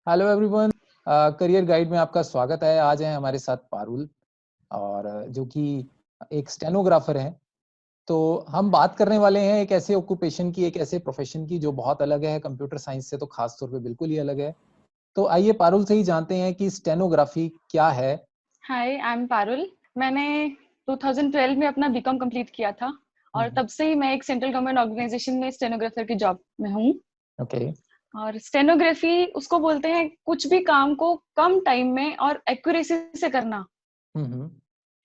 Hello everyone, career guide में आपका स्वागत है। आज है हमारे साथ पारुल और जो कि एक स्टेनोग्राफर हैं। तो हम बात करने वाले हैं एक ऐसे ऑक्यूपेशन की, एक ऐसे प्रोफेशन की जो बहुत अलग है कंप्यूटर साइंस से, तो खास तौर पे बिल्कुल ही अलग है। तो आइए पारुल से ही जानते हैं कि स्टेनोग्राफी क्या है। हाय, आई एम पारुल। मैंने 2012 में अपना बीकॉम कंप्लीट किया था और हम्म, तब से ही मैं एक सेंट्रल गवर्नमेंट ऑर्गेनाइजेशन में स्टेनोग्राफर की जॉब में हूँ। ओके। और स्टेनोग्राफी उसको बोलते हैं कुछ भी काम को कम टाइम में और एक्यूरेसी से करना, हम्म।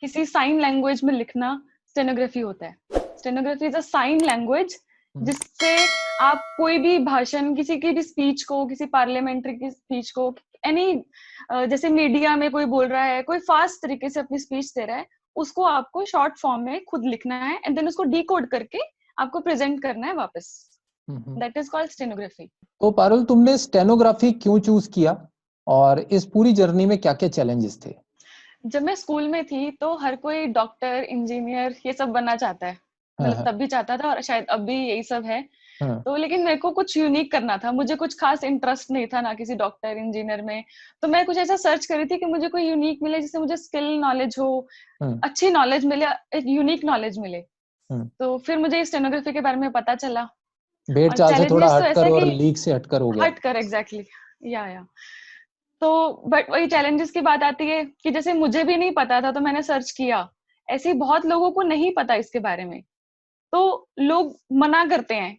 किसी साइन लैंग्वेज में लिखना स्टेनोग्राफी होता है। Stenography is a sign language hmm, जिससे आप कोई भी भाषण, किसी की भी स्पीच को, किसी पार्लियामेंट्री की स्पीच को, एनी जैसे मीडिया में कोई बोल रहा है, कोई फास्ट तरीके से अपनी स्पीच दे रहा है, उसको आपको शॉर्ट फॉर्म में खुद लिखना है एंड देन उसको डिकोड करके आपको प्रेजेंट करना है वापस। Hmm. That is called stenography. तो पारुल, तुमने स्टेनोग्राफी क्यों चूज किया और इस पूरी जर्नी में क्या क्या चैलेंजेस थे? जब मैं स्कूल में थी तो हर कोई डॉक्टर, इंजीनियर ये सब बनना चाहता है। हाँ मतलब हाँ तब भी चाहता था और शायद अब भी यही सब है। हाँ। तो लेकिन मेरे को कुछ यूनिक करना था, मुझे कुछ खास इंटरेस्ट नहीं था ना किसी डॉक्टर इंजीनियर में। तो मैं कुछ ऐसा सर्च कर रही थी कि मुझे कोई यूनिक मिले, जिससे मुझे स्किल नॉलेज हो, हम्म, अच्छी नॉलेज मिले, एक यूनिक नॉलेज मिले। हम्म। तो फिर मुझे स्टेनोग्राफी के बारे में पता चला। भेड़ और चाल से थोड़ा चैलेंजेस तो हटकर ऐसा और कि लीक से हटकर हो गया। हट कर एग्जैक्टली या तो बट वही चैलेंजेस की बात आती है कि जैसे मुझे भी नहीं पता था तो मैंने सर्च किया। ऐसे ही बहुत लोगों को नहीं पता इसके बारे में, तो लोग मना करते हैं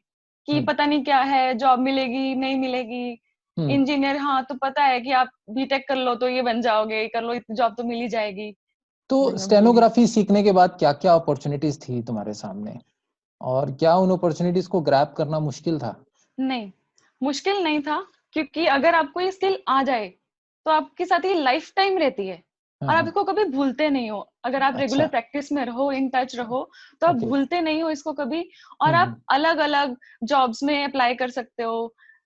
कि हम्म, पता नहीं क्या है, जॉब मिलेगी नहीं मिलेगी। हम्म। इंजीनियर, हाँ तो पता है कि आप बीटेक कर लो तो ये बन जाओगे, कर लो इतनी जॉब तो मिल ही जाएगी। तो मैंने बोली स्टेनोग्राफी सीखने के बाद क्या क्या अपॉर्चुनिटीज थी तुम्हारे सामने, और क्या उन अपॉर्चुनिटीज को ग्रैब करना मुश्किल था? नहीं, मुश्किल नहीं था, क्योंकि अगर आपको ये स्किल आ जाए तो आपके साथ ये लाइफ टाइम रहती है हाँ और आप हाँ। इसको कभी भूलते नहीं हो। अगर आप रेगुलर अच्छा। प्रैक्टिस में रहो, इन टच रहो, तो आप ओके। भूलते नहीं हो इसको कभी। और हम्म, आप अलग अलग जॉब्स में अप्लाई कर सकते हो,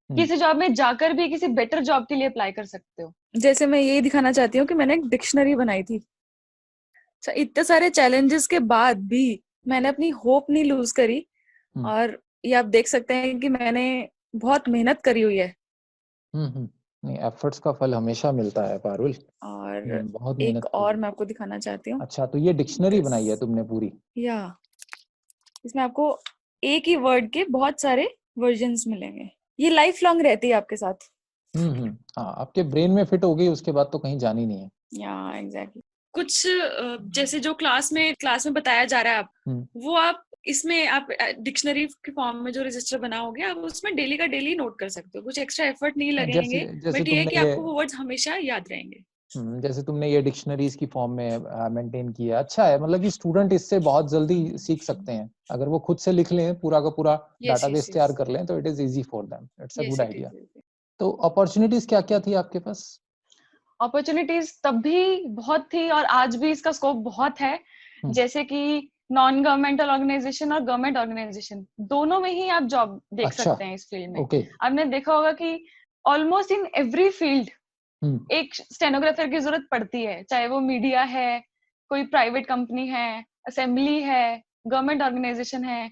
हम्म। किसी जॉब में जाकर भी किसी बेटर जॉब के लिए अप्लाई कर सकते हो। जैसे मैं यही दिखाना चाहती हूँ कि मैंने एक डिक्शनरी बनाई थी। अच्छा, इतने सारे चैलेंजेस के बाद भी मैंने अपनी होप नहीं लूज करी। हम्म, और ये आप देख सकते हैं कि मैंने बहुत मेहनत करी हुई है। नहीं, एफर्ट्स का फल हमेशा मिलता है पारुल। और बहुत एक मेहनत की और है। मैं आपको दिखाना चाहती हूँ। अच्छा, तो ये डिक्शनरी दिस बनाई है तुमने पूरी? या इसमें आपको एक ही वर्ड के बहुत सारे वर्जन्स मिलेंगे। ये लाइफ लॉन्ग रहती है आपके साथ। हाँ, आपके ब्रेन में फिट हो गई उसके बाद तो कहीं जानी नहीं है। या एग्जैक्टली कुछ जैसे जो क्लास में बताया जा रहा है, आप हम्म, वो आप इसमें आप डिक्शनरी के फॉर्म में जो रजिस्टर बना होगा आप उसमें डेली का डेली नोट कर सकते हो। कुछ एक्स्ट्रा एफर्ट नहीं जैसे लगेंगे, जैसे बट ये है तुमने कि ये आपको वो वर्ड्स हमेशा याद रहेंगे। जैसे तुमने ये डिक्शनरीज की फॉर्म में मेंटेन किया, अच्छा है। मतलब कि स्टूडेंट इससे बहुत जल्दी सीख सकते हैं अगर वो खुद से लिख लें, पूरा का पूरा यस यस डाटाबेस यस। तैयार कर लें, तो it is easy for them. It's a yes good it idea. Is. तो अपॉर्चुनिटीज क्या क्या थी आपके पास? अपॉर्चुनिटीज तब भी बहुत थी और आज भी इसका स्कोप बहुत है। हम्म, जैसे कि नॉन गवर्नमेंटल ऑर्गेनाइजेशन और गवर्नमेंट ऑर्गेनाइजेशन दोनों में ही आप जॉब देख अच्छा। सकते हैं इस फील्ड में। ओके। आपने देखा होगा कि ऑलमोस्ट इन एवरी फील्ड हम्म, एक स्टेनोग्राफर की जरूरत पड़ती है, चाहे वो मीडिया है, कोई प्राइवेट कंपनी है, असेंबली है, गवर्नमेंट ऑर्गेनाइजेशन है।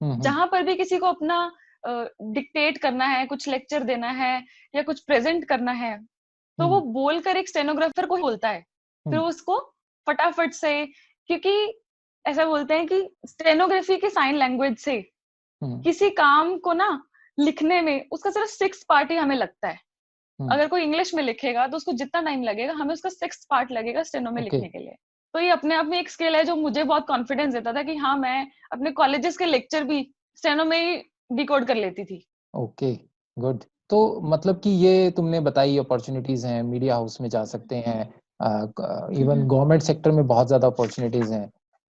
हम्म, जहां पर भी किसी को अपना डिक्टेट करना है, कुछ लेक्चर देना है या कुछ प्रेजेंट करना है, तो वो हम्म, बोलकर एक स्टेनोग्राफर को बोलता है, फिर हम्म, उसको फटाफट से, क्योंकि ऐसा बोलते हैं कि स्टेनोग्राफी के साइन लैंग्वेज से हम्म, किसी काम को ना लिखने में उसका सिर्फ 6 पार्ट ही हमें लगता है। हम्म। अगर कोई इंग्लिश में लिखेगा तो उसको जितना टाइम लगेगा, हमें उसका 6 पार्ट लगेगा स्टेनो में ओके। लिखने के लिए। तो ये अपने आप में एक स्किल है जो मुझे बहुत कॉन्फिडेंस देता था कि हाँ, मैं अपने कॉलेजेस के लेक्चर भी स्टेनो में ही डिकोड कर लेती थी। ओके। गुड। तो मतलब कि ये तुमने बताई अपॉर्चुनिटीज हैं, मीडिया हाउस में जा सकते हैं, इवन गवर्नमेंट सेक्टर में बहुत ज्यादा अपॉर्चुनिटीज हैं।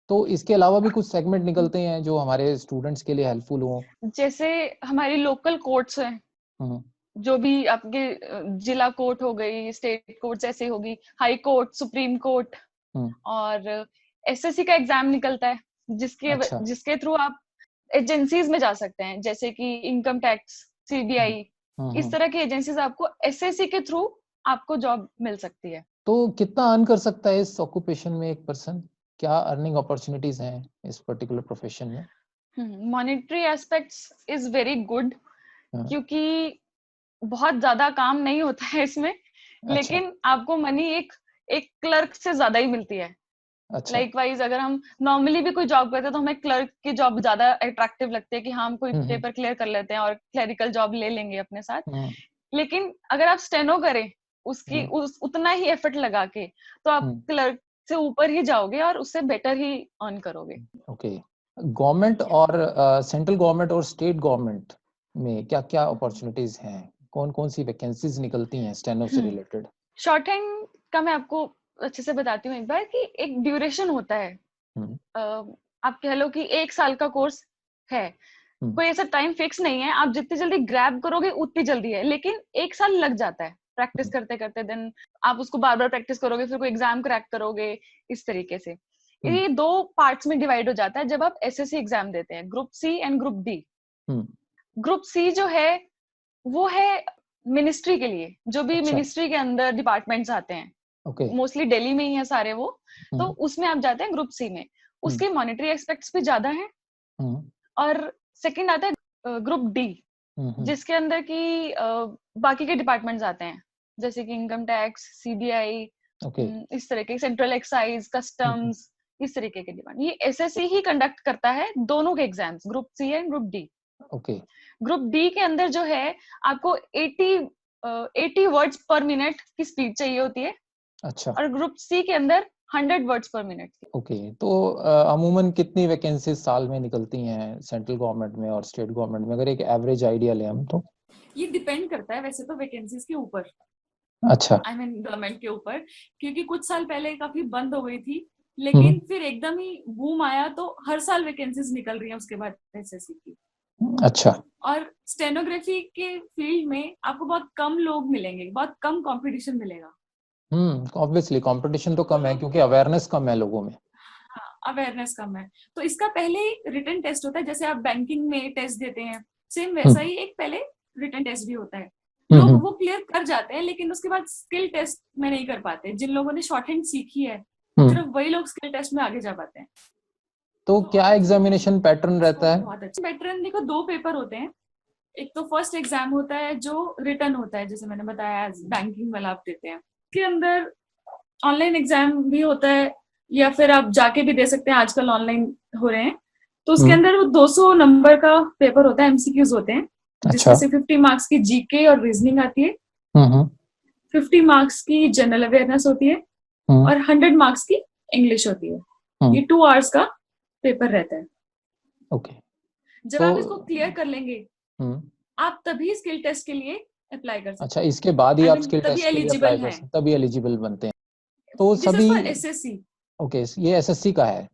तो इसके अलावा भी कुछ सेगमेंट निकलते हैं जो हमारे स्टूडेंट्स के लिए हेल्पफुल हो? जैसे हमारी लोकल कोर्ट्स हैं, हम्म, जो भी आपके जिला कोर्ट हो गई, स्टेट कोर्ट ऐसे होगी, हाई कोर्ट, सुप्रीम कोर्ट। हम्म। और एसएससी का एग्जाम निकलता है, जिसके अच्छा। जिसके थ्रू आप एजेंसीज में जा सकते हैं, जैसे कि इनकम टैक्स, हम्म, सीबीआई। इस हम्म। तरह की एजेंसीज आपको एसएससी के थ्रू आपको जॉब मिल सकती है। तो कितना अर्न कर सकता है इस ऑक्यूपेशन में एक पर्सन? क्या अर्निंग अपॉर्चुनिटीज हैं इस पर्टिकुलर प्रोफेशन में? Monetary aspects is very good, हाँ, क्योंकि बहुत ज्यादा काम नहीं होता है इसमें, अच्छा लेकिन आपको मनी एक एक क्लर्क से ज्यादा ही मिलती है। अच्छा। लाइकवाइज अगर हम नॉर्मली भी कोई जॉब करते हैं तो हमें क्लर्क की जॉब ज्यादा अट्रैक्टिव लगती है कि हाँ हम कोई हम्म पेपर क्लियर कर लेते हैं और क्लरिकल जॉब ले लेंगे अपने साथ। हम्म लेकिन अगर आप स्टेनो करें उसकी हम्म उतना ही एफर्ट लगा के, तो आप हम्म, क्लर्क से ऊपर ही जाओगे और उससे बेटर ही अर्न करोगे। ओके। गवर्नमेंट और सेंट्रल गवर्नमेंट और स्टेट गवर्नमेंट में क्या क्या अपॉर्चुनिटीज हैं? कौन कौन सी वैकेंसीज निकलती हैं स्टेनो से रिलेटेड? शॉर्ट हैंड का मैं आपको अच्छे से बताती हूँ एक बार कि एक ड्यूरेशन होता है। हम्म आप कह लो कि 1 साल का कोर्स है, हम्म कोई ऐसा टाइम फिक्स नहीं है, आप जितनी जल्दी ग्रैब करोगे उतनी जल्दी है, लेकिन 1 साल लग जाता है प्रैक्टिस हम्म करते करते। देन आप उसको बार बार प्रैक्टिस करोगे, फिर कोई एग्जाम क्रैक करोगे, इस तरीके से। हम्म ये 2 पार्ट्स में डिवाइड हो जाता है जब आप एसएससी एग्जाम देते हैं, group C and group D. हम्म, ग्रुप सी जो है वो है मिनिस्ट्री के लिए, जो भी अच्छा मिनिस्ट्री के अंदर डिपार्टमेंट्स आते हैं, ओके। मोस्टली दिल्ली में ही है सारे वो, तो हम्म उसमें आप जाते हैं ग्रुप सी में। हम्म उसके मॉनेटरी एस्पेक्ट्स भी ज्यादा हैं। हम्म और सेकंड आता है ग्रुप डी, हम्म, जिसके अंदर की बाकी के डिपार्टमेंट्स आते हैं, जैसे कि इनकम टैक्स, सीबीआई, ओके। इस तरह के, सेंट्रल एक्साइज, हम्म, कस्टम्स, इस तरीके के डिपार्टमेंट। ये एसएससी ही कंडक्ट करता है दोनों के exams, group C and group D. Okay. Group D के अंदर जो है आपको 80 वर्ड्स पर मिनट की स्पीड चाहिए होती है, अच्छा और ग्रुप सी के अंदर 100 वर्ड्स पर मिनट की। ओके। तो अमूमन कितनी वैकेंसीज साल में निकलती हैं सेंट्रल गवर्नमेंट में और स्टेट गवर्नमेंट में, अगर एक एवरेज आइडिया लें हम तो? ये डिपेंड करता है वैसे तो वैकेंसीज के ऊपर, अच्छा। आई मीन गवर्नमेंट के ऊपर, क्योंकि कुछ साल पहले काफी बंद हो गई थी, हम्म लेकिन फिर एकदम ही बूम आया तो हर साल वैकेंसीज निकल रही हैं उसके बाद एसएससी की। अच्छा। और स्टेनोग्राफी के फील्ड में आपको बहुत कम लोग मिलेंगे, बहुत कम कंपटीशन मिलेगा। ऑब्वियसली कंपटीशन तो तो कम है लोग, क्योंकि अवेयरनेस कम है लोगों में। हाँ, अवेयरनेस कम है। तो इसका पहले रिटन टेस्ट होता है, जैसे आप बैंकिंग में टेस्ट देते हैं, सेम वैसा हम्म ही एक पहले रिटन टेस्ट भी होता है। हम्म लोग वो क्लियर कर जाते हैं, लेकिन उसके बाद स्किल टेस्ट में नहीं कर पाते। जिन लोगों ने शॉर्ट हैंड सीखी है हम्म। सिर्फ वही लोग स्किल टेस्ट में आगे जा पाते हैं। तो तो क्या अपॉर्चुनिटीज एग्जामिनेशन पैटर्न रहता है? बहुत अच्छे पैटर्न, देखो 2 पेपर होते हैं। एक तो फर्स्ट एग्जाम होता है जो रिटन होता है, जैसे मैंने बताया बैंकिंग वाला आप देते हैं। उसके अंदर ऑनलाइन एग्जाम भी होता है, या फिर आप जाके भी दे सकते हैं, आजकल ऑनलाइन हो रहे हैं। तो उसके हम्म अंदर वो 200 नंबर का पेपर होता है, एमसीक्यूज होते हैं, अच्छा। जिसमें से 50 मार्क्स की जीके और रीजनिंग आती है, हम्म 50 मार्क्स की जनरल अवेयरनेस होती है, हम्म और 100 मार्क्स की इंग्लिश होती है। ये 2 आवर्स का पेपर रहता है। ओके। जब तो आप इसको क्लियर कर लेंगे, हम्म आप तभी स्किल टेस्ट के लिए अप्लाई कर अच्छा, सकते हैं, इसके बाद ही आई आप मीन स्किल तभी टेस्ट के लिए अप्लाई एलिजिबल कर हैं। सकते, तभी एलिजिबल बनते हैं। तो दिस इज सभी, फॉर एसएससी। ओके, ये एसएससी का है,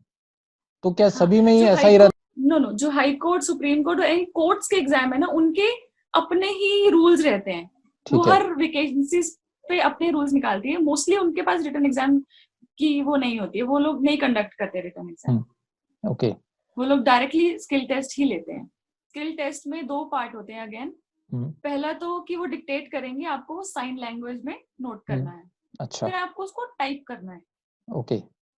तो क्या हाँ, सभी में ही जो ऐसा हाई ही कोर्ट, रहता? नो नो, जो हाई कोर्ट, सुप्रीम कोर्ट और एनी कोर्ट्स के एग्जाम है ना, उनके अपने ही रूल्स रहते हैं। वो ठीक है। हर वैकेंसीज पे अपने रूल्स निकालती है। मोस्टली उनके पास रिटन एग्जाम की वो नहीं होती है, वो लोग नहीं कंडक्ट करते रिटन एग्जाम। ओके। वो लोग डायरेक्टली स्किल टेस्ट ही लेते हैं। स्किल टेस्ट में 2 पार्ट होते हैं अगेन। पहला तो कि वो डिक्टेट करेंगे, आपको वो साइन लैंग्वेज में नोट करना है, अच्छा। फिर आपको उसको टाइप करना है। ओके,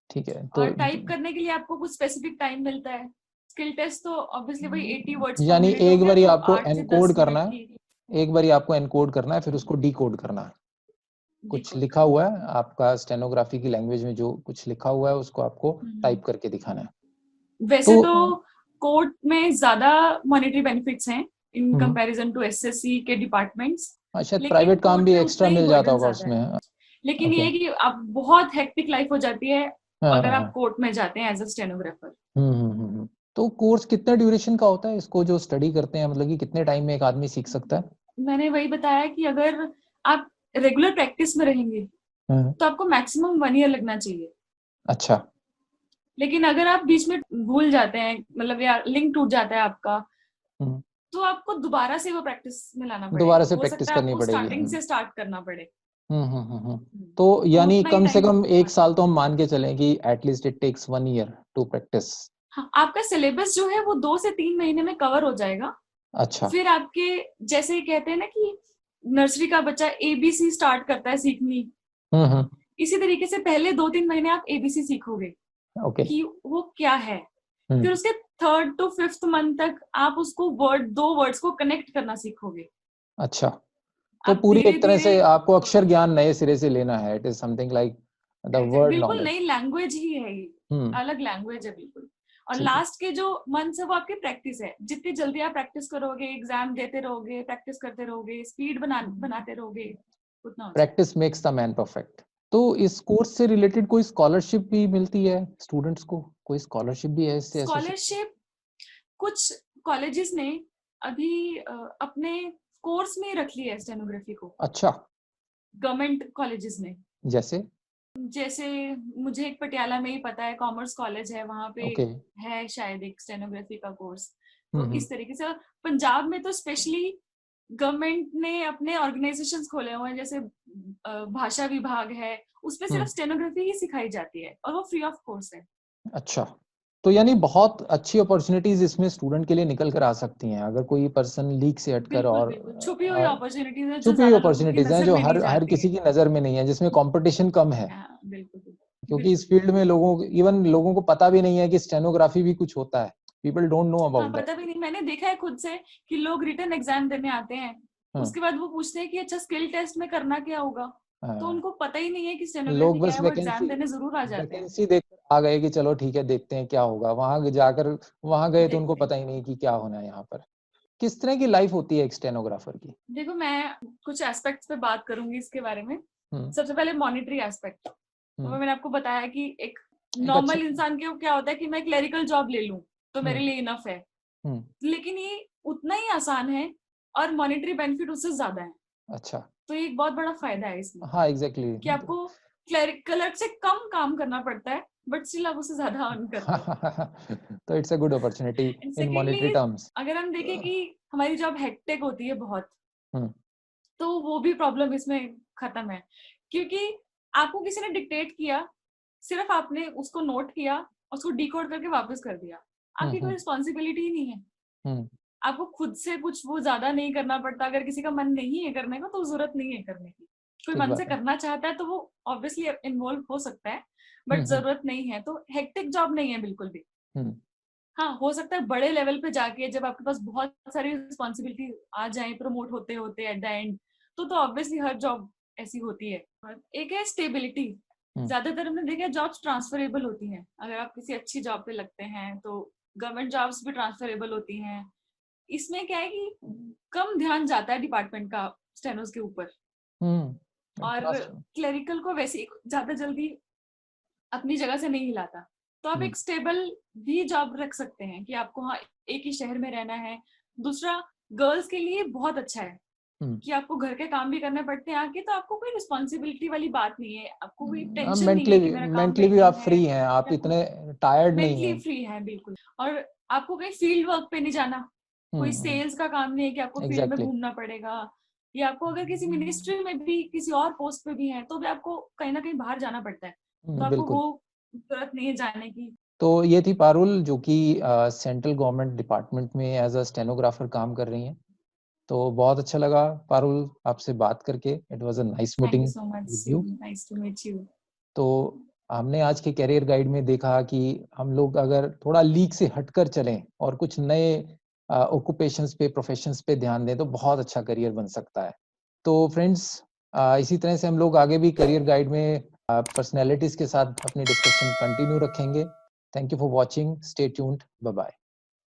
ठीक है। और तो टाइप करने के लिए आपको कुछ स्पेसिफिक टाइम मिलता है। स्किल टेस्ट तो ऑब्वियसली वही 80 वर्ड्स पर यानी मिनट हो एक गया, बारी तो आपको 8 से 10 एनकोड करना मिनट है, की एक बारी आपको एनकोड करना है, फिर उसको डिकोड करना है। कुछ decode लिखा करना हुआ है आपका स्टेनोग्राफी की लैंग्वेज में, जो कुछ लिखा हुआ है उसको आपको है। टाइप करके दिखाना है। वैसे तो कोर्ट में ज्यादा मॉनेटरी बेनिफिट्स हैं इन हम्म, कंपैरिजन टू एसएससी के डिपार्टमेंट्स, शायद लेकिन प्राइवेट काम कोर्ट भी में एक्स्ट्रा उतना ही मिल जाता बर्डन होगा ज्यादा उसमें। है। लेकिन ओके। ये है कि अब बहुत हेक्टिक लाइफ हो जाती है हाँ अगर हाँ। आप कोर्ट में जाते हैं एज अ स्टेनोग्राफर। तो कोर्स कितने ड्यूरेशन का होता है, इसको जो स्टडी करते हैं, मतलब कि कितने टाइम में एक आदमी सीख सकता है? मैंने वही बताया कि अगर आप रेगुलर प्रैक्टिस में रहेंगे हाँ, तो आपको मैक्सिमम 1 ईयर लगना चाहिए। अच्छा। लेकिन अगर आप बीच में भूल जाते हैं, मतलब या लिंक टूट जाता है आपका, हम्म, तो आपको दोबारा से वो प्रैक्टिस में लाना दोबारा पड़ेगा। से हो प्रैक्टिस सकता है करनी आपको पड़ेगी। स्टार्टिंग से स्टार्ट करना पड़े। तो तो यानी उतना ही कम से टाइम कम एक मांगेगा। साल तो हम मान के चलें कि at least it takes 1 year to practice. हाँ, आपका सिलेबस जो है वो 2 से 3 महीने में कवर हो जाएगा। अच्छा। फिर आपके, जैसे कहते हैं ना कि नर्सरी का बच्चा एबीसी स्टार्ट करता है सीखनी, हम्म इसी तरीके से पहले 2-3 महीने आप एबीसी सीखोगे ओके। कि वो क्या है। हम्म फिर उसके 3rd to 5th मंथ तक आप उसको 2 वर्ड्स को कनेक्ट करना सीखोगे। अच्छा। तो आप पूरी एक तरह से धीरे-धीरे आपको अक्षर ज्ञान नए सिरे से लेना है। It is something like the word बिल्कुल नॉलेज। नई लैंग्वेज ही है ये, हम्म, अलग लैंग्वेज है बिल्कुल। और ठीक है। लास्ट के जो मंथ्स है वो आपकी प्रैक्टिस है, जितनी जल्दी आप प्रैक्टिस करोगे, एग्जाम देते रहोगे, प्रैक्टिस करते रहोगे, स्पीड बनाते रहोगे, उतना हो जाएगा। Practice makes the man perfect. तो इस कोर्स से रिलेटेड कोई स्कॉलरशिप भी मिलती है स्टूडेंट्स को? कोई स्कॉलरशिप भी है इससे एसोसिएटेड? स्कॉलरशिप कुछ कॉलेजेस ने अभी अपने कोर्स में ही रख लिया है स्टेनोग्राफी को, अच्छा, गवर्नमेंट कॉलेजेस ने। जैसे? जैसे मुझे एक पटियाला में ही पता है, कॉमर्स कॉलेज है, वहां पे ओके। है शायद एक स्टेनोग्राफी का कोर्स। हम्म, तो इस तरीके से पंजाब में तो स्पेशली गवर्नमेंट ने अपने ऑर्गेनाइजेशंस खोले हुए हैं, जैसे भाषा विभाग है, उसमें सिर्फ हम्म, स्टेनोग्राफी ही सिखाई जाती है और वो फ्री ऑफ कोर्स है। अच्छा। तो यानी बहुत अच्छी अपॉर्चुनिटीज इसमें स्टूडेंट के लिए निकल कर आ सकती हैं अगर कोई पर्सन लीक से हटकर बिल्कुल और बिल्कुल, छुपी हुई अपॉर्चुनिटीज है जो छुपी हुई ज्यादा लोगों की अपॉर्चुनिटीज हैं नजर जो में हर नहीं हर जाती किसी है। की नजर में नहीं है, जिसमें कंपटीशन कम है। हाँ, बिल्कुल बिल्कुल क्योंकि इस बिल्कुल। फील्ड में इवन लोगों को पता भी नहीं है कि स्टेनोग्राफी भी कुछ होता है। पीपल डोंट नो हाँ, अबाउट दैट। पता भी नहीं, मैंने देखा है खुद से कि लोग रिटन एग्जाम देने आते हैं, हाँ, उसके बाद वो पूछते हैं कि अच्छा स्किल टेस्ट में करना क्या होगा, तो हाँ। उनको पता ही नहीं है कि लोग स्टेनोग्राफी क्या बस है, वो एग्जाम देने जरूर आ जाते हैं। वैकेंसी देखकर आ गए कि चलो ठीक है देखते हैं क्या होगा। वहां गए तो उनको देखते हैं। पता ही नहीं कि क्या होना है यहाँ पर। किस तरह की लाइफ होती है एक स्टेनोग्राफर की? देखो, मैं कुछ एस्पेक्ट्स पे बात करूंगी इसके बारे में। हम्म, सबसे पहले मॉनिटरी एस्पेक्ट, हम्म, वो मैंने आपको बताया कि एक एक अच्छा। नॉर्मल इंसान के क्या होता है कि मैं क्लरिकल जॉब ले लूं तो मेरे हम्म, लिए इनफ है, हम्म, लेकिन ये उतना ही आसान है और मॉनिटरी बेनिफिट उससे ज्यादा है। अच्छा। तो ये एक बहुत बड़ा फायदा है इसमें हाँ, एग्जैक्टली कि आपको क्लर्क से कम काम करना पड़ता है, बट स्टिल आप उससे ज्यादा अर्न कर रहे हो। तो it's a good opportunity and in monetary secondly, terms. अगर हम देखें कि हमारी जॉब हेक्टिक होती है बहुत, हम्म, तो वो भी प्रॉब्लम इसमें खत्म है, क्योंकि आपको किसी ने डिक्टेट किया, सिर्फ आपने उसको नोट किया, उसको डिकोड करके वापस कर दिया, हम्म, आपकी कोई रिस्पॉन्सिबिलिटी ही नहीं है। हम्म, आपको खुद से कुछ वो ज्यादा नहीं करना पड़ता। अगर किसी का मन नहीं है करने का तो जरूरत नहीं है करने की। कोई ठीक मन से बात है। करना चाहता है तो वो ऑब्वियसली इन्वॉल्व हो सकता है, हम्म, बट जरूरत नहीं है। तो हेक्टिक जॉब नहीं है बिल्कुल भी। हम्म, हाँ, हो सकता है बड़े लेवल पे जाके जब आपके पास बहुत सारी रिस्पॉन्सिबिलिटी आ जाए प्रमोट होते होते एट द एंड, तो ऑब्वियसली हर जॉब ऐसी होती है। और एक है स्टेबिलिटी। हम्म, ज्यादातर हमने देखा है जॉब्स ट्रांसफरेबल होती हैं, अगर आप किसी अच्छी जॉब पे लगते हैं तो गवर्नमेंट जॉब्स भी ट्रांसफरेबल होती हैं। इसमें क्या है कि कम ध्यान जाता है डिपार्टमेंट का स्टेनोस के ऊपर, और ट्रस्ट। क्लरिकल को वैसे ही ज्यादा जल्दी अपनी जगह से नहीं हिलाता। तो आप हम्म, एक स्टेबल भी जॉब रख सकते हैं कि आपको हाँ एक ही शहर में रहना है। दूसरा, गर्ल्स के लिए बहुत अच्छा है कि आपको घर के काम भी करने पड़ते हैं आके, तो आपको कोई रिस्पॉन्सिबिलिटी वाली बात नहीं है, आपको कोई अब टेंशन नहीं मेंटली है कि मेरा काम मेंटली भी आप पेंडिंग है, फ्री हैं, आप या इतने टायर्ड नहीं मेंटली हैं। फ्री है बिल्कुल। और आपको कहीं फील्ड वर्क पे नहीं जाना, कोई हम्म, सेल्स का काम नहीं है कि आपको फील्ड में एग्जैक्टली। घूमना पड़ेगा, या आपको अगर किसी मिनिस्ट्री में भी किसी और पोस्ट पे भी है तो भी आपको कहीं ना कहीं बाहर जाना पड़ता है, तो आपको बिल्कुल। वो जरूरत नहीं है जाने की। तो ये थी पारुल जो कि सेंट्रल गवर्नमेंट डिपार्टमेंट में एज अ स्टेनोग्राफर काम कर रही हैं। तो बहुत अच्छा लगा पारुल आपसे बात करके। It was a nice thank you meeting so much, with you. Nice to meet you. तो हमने आज के करियर गाइड में देखा कि हम लोग अगर थोड़ा लीक से हटकर चलें और कुछ नए ऑक्यूपेशंस पे, प्रोफेशंस पे ध्यान दें तो बहुत अच्छा करियर बन सकता है। तो फ्रेंड्स, इसी तरह से हम लोग आगे भी करियर गाइड में पर्सनैलिटीज के साथ अपनी डिस्कशन कंटिन्यू रखेंगे। Thank you for watching, stay tuned, bye bye.